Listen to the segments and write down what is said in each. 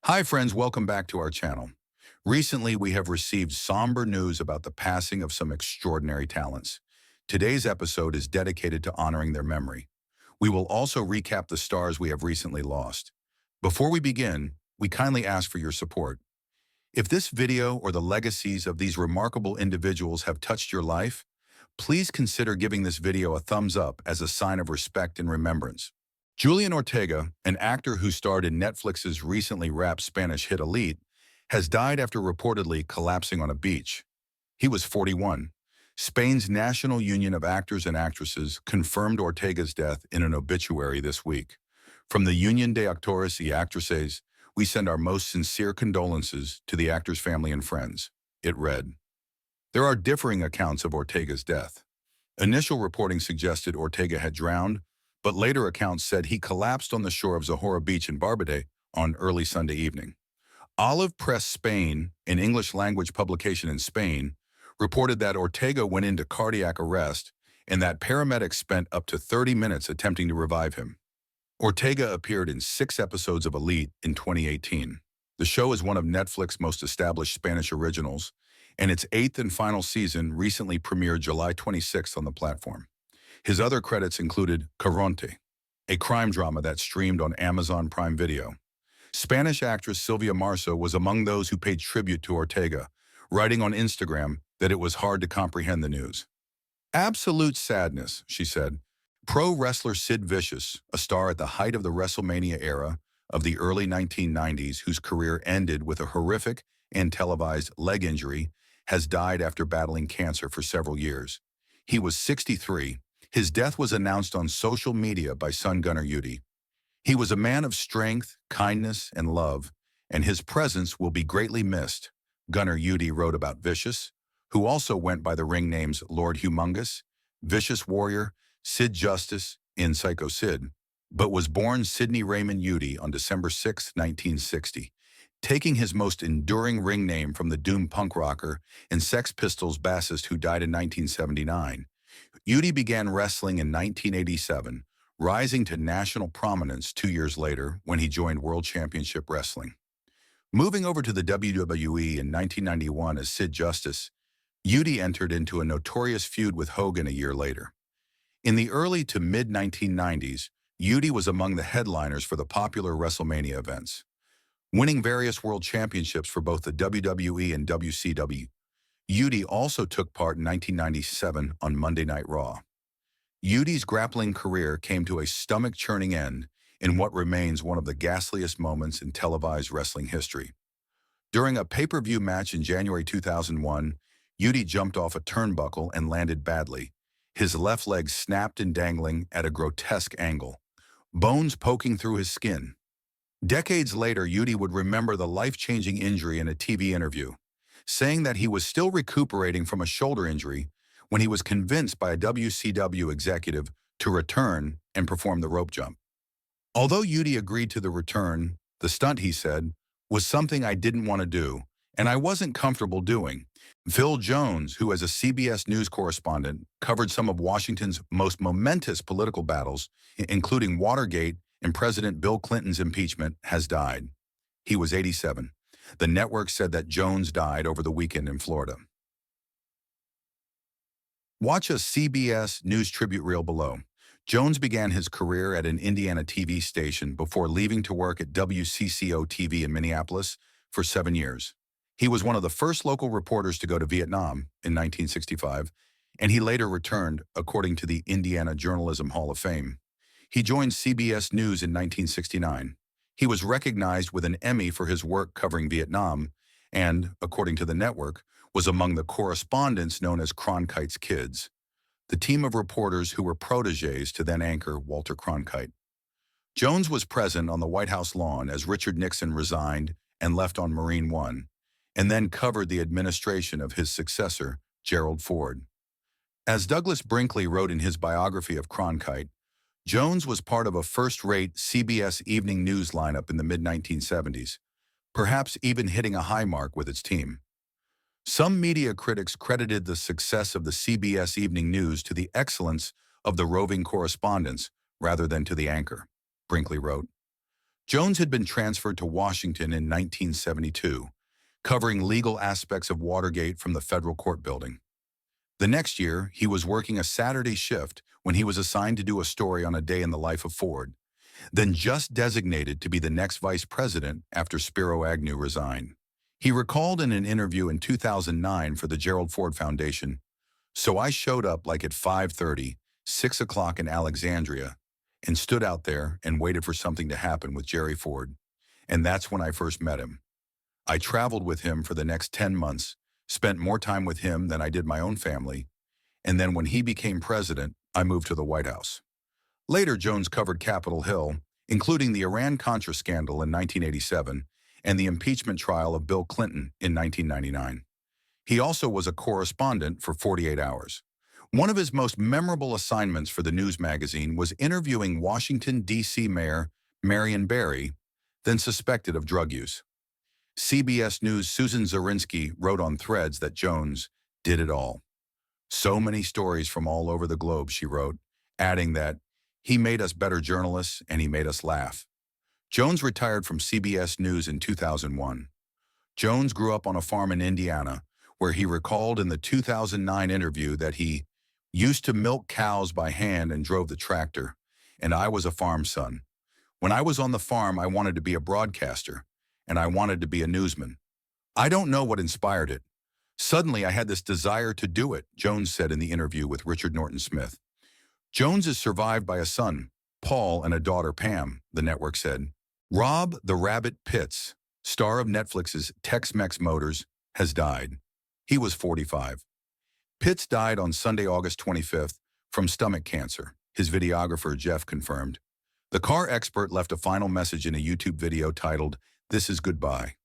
Hi friends, welcome back to our channel. Recently, we have received somber news about the passing of some extraordinary talents. Today's episode is dedicated to honoring their memory. We will also recap the stars we have recently lost. Before we begin, we kindly ask for your support. If this video or the legacies of these remarkable individuals have touched your life, please consider giving this video a thumbs up as a sign of respect and remembrance. Julian Ortega, an actor who starred in Netflix's recently wrapped Spanish hit Elite, has died after reportedly collapsing on a beach. He was 41. Spain's National Union of Actors and Actresses confirmed Ortega's death in an obituary this week. From the Unión de Actores y Actrices, we send our most sincere condolences to the actor's family and friends. It read. There are differing accounts of Ortega's death. Initial reporting suggested Ortega had drowned, but later accounts said he collapsed on the shore of Zahora Beach in Barbade on early Sunday evening. Olive Press Spain, an English-language publication in Spain, reported that Ortega went into cardiac arrest and that paramedics spent up to 30 minutes attempting to revive him. Ortega appeared in 6 episodes of Elite in 2018. The show is one of Netflix's most established Spanish originals, and its 8th and final season recently premiered July 26th on the platform. His other credits included Caronte, a crime drama that streamed on Amazon Prime Video. Spanish actress Silvia Marzo was among those who paid tribute to Ortega, writing on Instagram that it was hard to comprehend the news. Absolute sadness, she said. Pro wrestler Sid Vicious, a star at the height of the WrestleMania era of the early 1990s, whose career ended with a horrific and televised leg injury, has died after battling cancer for several years. He was 63. His death was announced on social media by son Gunnar Yudi. He was a man of strength, kindness, and love, and his presence will be greatly missed, Gunnar Yudi wrote about Vicious, who also went by the ring names Lord Humongous, Vicious Warrior, Sid Justice in Psycho Sid, but was born Sidney Raymond Yudi on December 6, 1960, taking his most enduring ring name from the doomed punk rocker and Sex Pistols bassist who died in 1979. Yudi began wrestling in 1987, rising to national prominence 2 years later when he joined World Championship Wrestling. Moving over to the WWE in 1991 as Sid Justice, Yudi entered into a notorious feud with Hogan a year later. In the early to mid-1990s, Yudi was among the headliners for the popular WrestleMania events, winning various world championships for both the WWE and WCW. Yudi also took part in 1997 on Monday Night Raw. Yudi's grappling career came to a stomach-churning end in what remains one of the ghastliest moments in televised wrestling history. During a pay-per-view match in January 2001, Yudi jumped off a turnbuckle and landed badly. His left leg snapped and dangling at a grotesque angle, bones poking through his skin. Decades later, Yudi would remember the life-changing injury in a TV interview, saying that he was still recuperating from a shoulder injury when he was convinced by a WCW executive to return and perform the rope jump. Although Yudi agreed to the return, the stunt, he said, was something I didn't want to do, and I wasn't comfortable doing. Phil Jones, who as a CBS News correspondent covered some of Washington's most momentous political battles, including Watergate and President Bill Clinton's impeachment, has died. He was 87. The network said that Jones died over the weekend in Florida. Watch a CBS News tribute reel below. Jones began his career at an Indiana TV station before leaving to work at WCCO TV in Minneapolis for 7 years. He was one of the first local reporters to go to Vietnam in 1965, and he later returned, according to the Indiana Journalism Hall of Fame. He joined CBS News in 1969. He was recognized with an Emmy for his work covering Vietnam and, according to the network, was among the correspondents known as Cronkite's Kids, the team of reporters who were protégés to then anchor Walter Cronkite. Jones was present on the White House lawn as Richard Nixon resigned and left on Marine One, and then covered the administration of his successor, Gerald Ford. As Douglas Brinkley wrote in his biography of Cronkite, Jones was part of a first-rate CBS evening news lineup in the mid-1970s, perhaps even hitting a high mark with its team. Some media critics credited the success of the CBS Evening News to the excellence of the roving correspondents rather than to the anchor, Brinkley wrote. Jones had been transferred to Washington in 1972, covering legal aspects of Watergate from the federal court building. The next year, he was working a Saturday shift when he was assigned to do a story on a day in the life of Ford, then just designated to be the next vice president after Spiro Agnew resigned. He recalled in an interview in 2009 for the Gerald Ford Foundation, "So I showed up like at 5:30, 6 o'clock in Alexandria, and stood out there and waited for something to happen with Jerry Ford. And that's when I first met him. I traveled with him for the next 10 months, spent more time with him than I did my own family, and then when he became president, I moved to the White House." Later, Jones covered Capitol Hill, including the Iran-Contra scandal in 1987 and the impeachment trial of Bill Clinton in 1999. He also was a correspondent for 48 Hours. One of his most memorable assignments for the news magazine was interviewing Washington, D.C. Mayor Marion Barry, then suspected of drug use. CBS News' Susan Zirinsky wrote on Threads that Jones did it all. "So many stories from all over the globe," she wrote, adding that, "He made us better journalists and he made us laugh." Jones retired from CBS News in 2001. Jones grew up on a farm in Indiana, where he recalled in the 2009 interview that he used to milk cows by hand and drove the tractor, and I was a farm son. When I was on the farm, I wanted to be a broadcaster, and I wanted to be a newsman. I don't know what inspired it. Suddenly, I had this desire to do it, Jones said in the interview with Richard Norton Smith. Jones is survived by a son, Paul, and a daughter, Pam, the network said. Rob the Rabbit Pitts, star of Netflix's Tex-Mex Motors, has died. He was 45. Pitts died on Sunday, August 25th, from stomach cancer, his videographer Jeff confirmed. The car expert left a final message in a YouTube video titled, "This is Goodbye."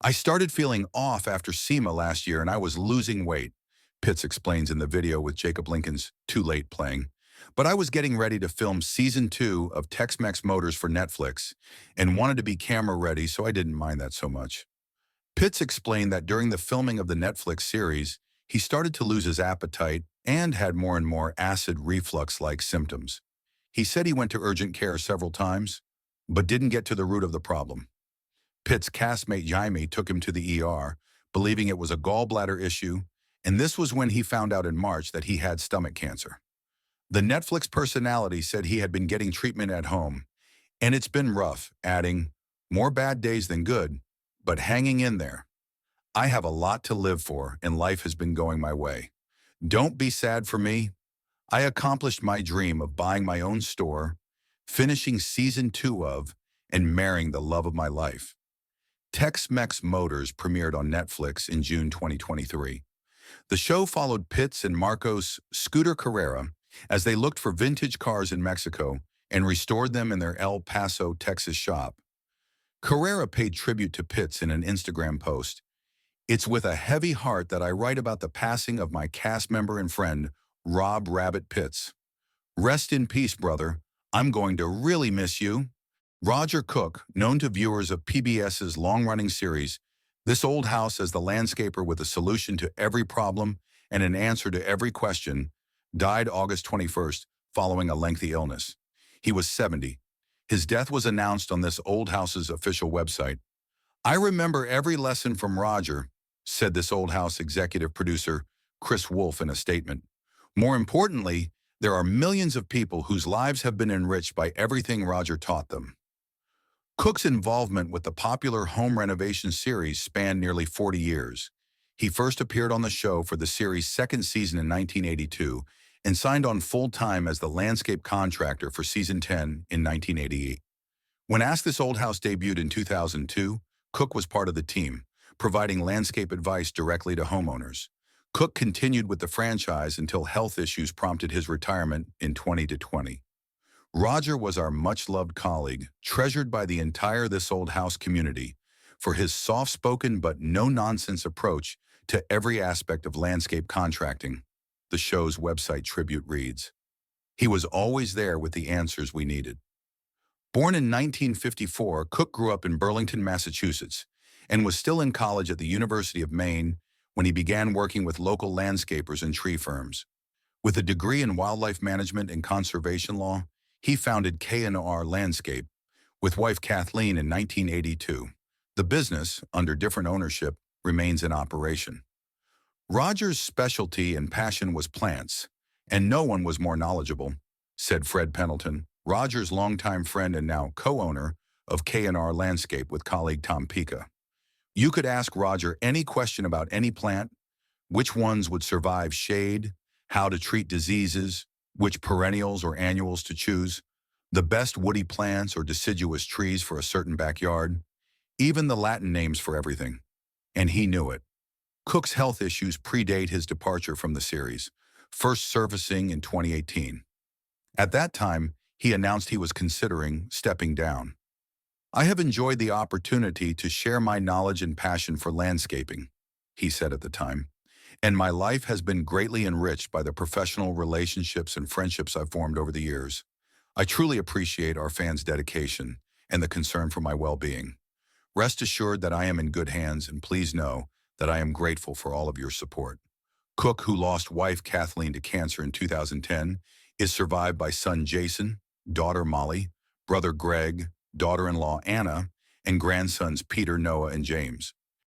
"I started feeling off after SEMA last year and I was losing weight," Pitts explains in the video with Jacob Lincoln's Too Late playing. "But I was getting ready to film season 2 of Tex-Mex Motors for Netflix and wanted to be camera ready, so I didn't mind that so much." Pitts explained that during the filming of the Netflix series, he started to lose his appetite and had more and more acid reflux-like symptoms. He said he went to urgent care several times, but didn't get to the root of the problem. Pitts' castmate Jaime took him to the ER, believing it was a gallbladder issue, and this was when he found out in March that he had stomach cancer. The Netflix personality said he had been getting treatment at home, and it's been rough, adding, "More bad days than good, but hanging in there. I have a lot to live for, and life has been going my way. Don't be sad for me. I accomplished my dream of buying my own store, finishing season 2 of, and marrying the love of my life." Tex-Mex Motors premiered on Netflix in June 2023. The show followed Pitts and Marcos "Scooter" Carrera as they looked for vintage cars in Mexico and restored them in their El Paso, Texas shop. Carrera paid tribute to Pitts in an Instagram post. "It's with a heavy heart that I write about the passing of my cast member and friend, Rob Rabbit Pitts. Rest in peace, brother. I'm going to really miss you." Roger Cook, known to viewers of PBS's long-running series, This Old House as the landscaper with a solution to every problem and an answer to every question, died August 21st following a lengthy illness. He was 70. His death was announced on This Old House's official website. "I remember every lesson from Roger," said This Old House executive producer Chris Wolf in a statement. "More importantly, there are millions of people whose lives have been enriched by everything Roger taught them." Cook's involvement with the popular home renovation series spanned nearly 40 years. He first appeared on the show for the series' second season in 1982 and signed on full-time as the landscape contractor for season 10 in 1988. When Ask This Old House debuted in 2002, Cook was part of the team, providing landscape advice directly to homeowners. Cook continued with the franchise until health issues prompted his retirement in 2020. Roger was our much-loved colleague, treasured by the entire This Old House community, for his soft-spoken but no-nonsense approach to every aspect of landscape contracting. The show's website tribute reads, "He was always there with the answers we needed." Born in 1954, Cook grew up in Burlington, Massachusetts, and was still in college at the University of Maine when he began working with local landscapers and tree firms. With a degree in wildlife management and conservation law, he founded K&R Landscape, with wife Kathleen in 1982. The business, under different ownership, remains in operation. Roger's specialty and passion was plants, and no one was more knowledgeable, said Fred Pendleton, Roger's longtime friend and now co-owner of K&R Landscape with colleague Tom Pica. You could ask Roger any question about any plant, which ones would survive shade, how to treat diseases, which perennials or annuals to choose, the best woody plants or deciduous trees for a certain backyard, even the Latin names for everything. And he knew it. Cook's health issues predate his departure from the series, first surfacing in 2018. At that time, he announced he was considering stepping down. I have enjoyed the opportunity to share my knowledge and passion for landscaping, he said at the time, and my life has been greatly enriched by the professional relationships and friendships I've formed over the years. I truly appreciate our fans' dedication and the concern for my well-being. Rest assured that I am in good hands, and please know that I am grateful for all of your support. Cook, who lost wife Kathleen to cancer in 2010, is survived by son Jason, daughter Molly, brother Greg, daughter-in-law Anna, and grandsons Peter, Noah, and James.